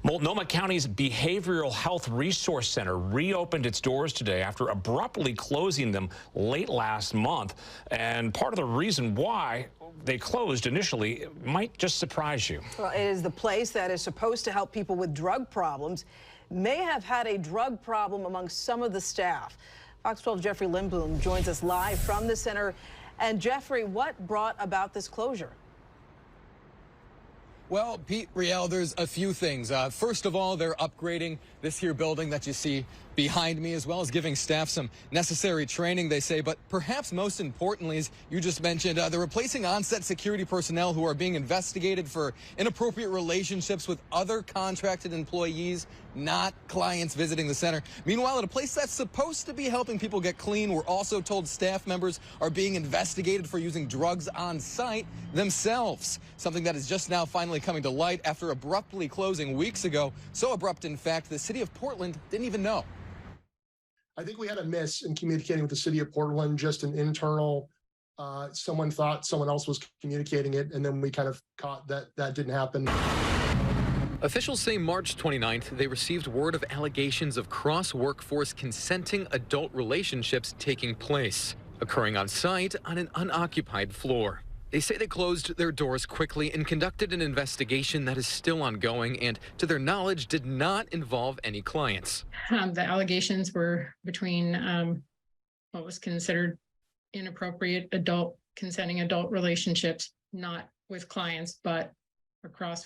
Multnomah County's Behavioral Health Resource Center reopened its doors today after abruptly closing them late last month. And part of the reason why they closed initially might just surprise you. Well, it is the place that is supposed to help people with drug problems may have had a drug problem among some of the staff. Fox 12 Jeffrey Lindblom joins us live from the center. And Jeffrey, what brought about this closure? Well, Pete, Riel, there's a few things. First of all, they're upgrading this here building that you see behind me, as well as giving staff some necessary training, they say. But perhaps most importantly, as you just mentioned, they're replacing on-set security personnel who are being investigated for inappropriate relationships with other contracted employees, not clients visiting the center. Meanwhile, at a place that's supposed to be helping people get clean, we're also told staff members are being investigated for using drugs on site themselves, something that is just now finally coming to light after abruptly closing weeks ago. So abrupt, in fact, the city of Portland didn't even know. I think we had a miss in communicating with the city of Portland, just an internal, someone thought someone else was communicating it, and then we kind of caught that didn't happen. Officials say March 29th, they received word of allegations of cross-workforce consenting adult relationships taking place, occurring on site on an unoccupied floor. They say they closed their doors quickly and conducted an investigation that is still ongoing and, to their knowledge, did not involve any clients. The allegations were between what was considered inappropriate consenting adult relationships, not with clients, but across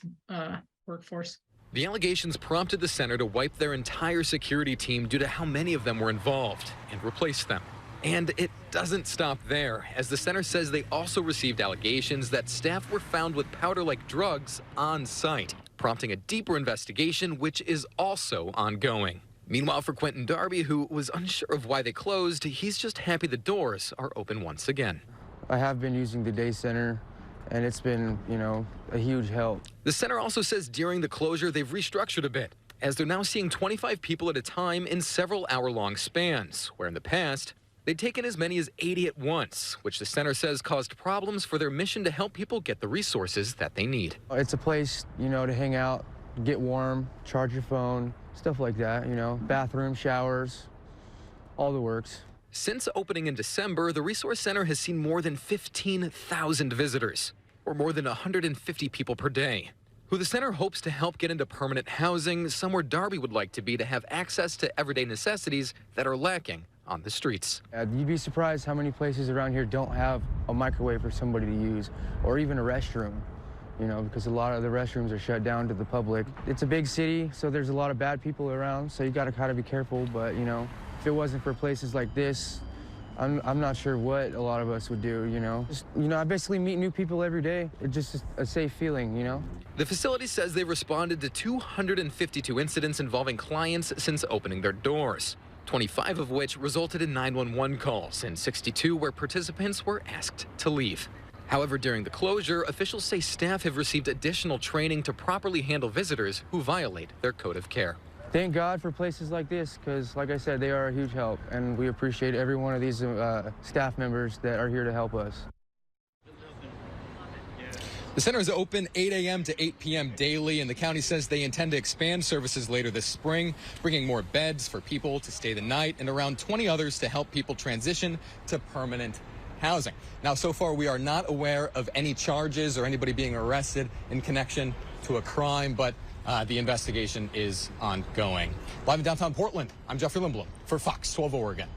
workforce. The allegations prompted the center to wipe their entire security team due to how many of them were involved and replace them. And it doesn't stop there, as the center says they also received allegations that staff were found with powder-like drugs on site, prompting a deeper investigation, which is also ongoing. Meanwhile, for Quentin Darby, who was unsure of why they closed, he's just happy the doors are open once again. I have been using the day center, and it's been, a huge help. The center also says during the closure, they've restructured a bit, as they're now seeing 25 people at a time in several hour-long spans, where in the past, they'd taken as many as 80 at once, which the center says caused problems for their mission to help people get the resources that they need. It's a place, to hang out, get warm, charge your phone, stuff like that, bathroom, showers, all the works. Since opening in December, the Resource Center has seen more than 15,000 visitors, or more than 150 people per day, who the center hopes to help get into permanent housing, somewhere Darby would like to be to have access to everyday necessities that are lacking on the streets. You'd be surprised how many places around here don't have a microwave for somebody to use, or even a restroom, because a lot of the restrooms are shut down to the public. It's a big city, so there's a lot of bad people around, so you got to kind of be careful, but, if it wasn't for places like this, I'm not sure what a lot of us would do, Just, I basically meet new people every day. It's just a safe feeling, The facility says they responded to 252 incidents involving clients since opening their doors, 25 of which resulted in 911 calls and 62 where participants were asked to leave. However, during the closure, officials say staff have received additional training to properly handle visitors who violate their code of care. Thank God for places like this, because like I said, they are a huge help, and we appreciate every one of these staff members that are here to help us. The center is open 8 a.m. to 8 p.m. daily, and the county says they intend to expand services later this spring, bringing more beds for people to stay the night and around 20 others to help people transition to permanent housing. Now, so far, we are not aware of any charges or anybody being arrested in connection to a crime, but the investigation is ongoing. Live in downtown Portland, I'm Jeffrey Lindblom for Fox 12 Oregon.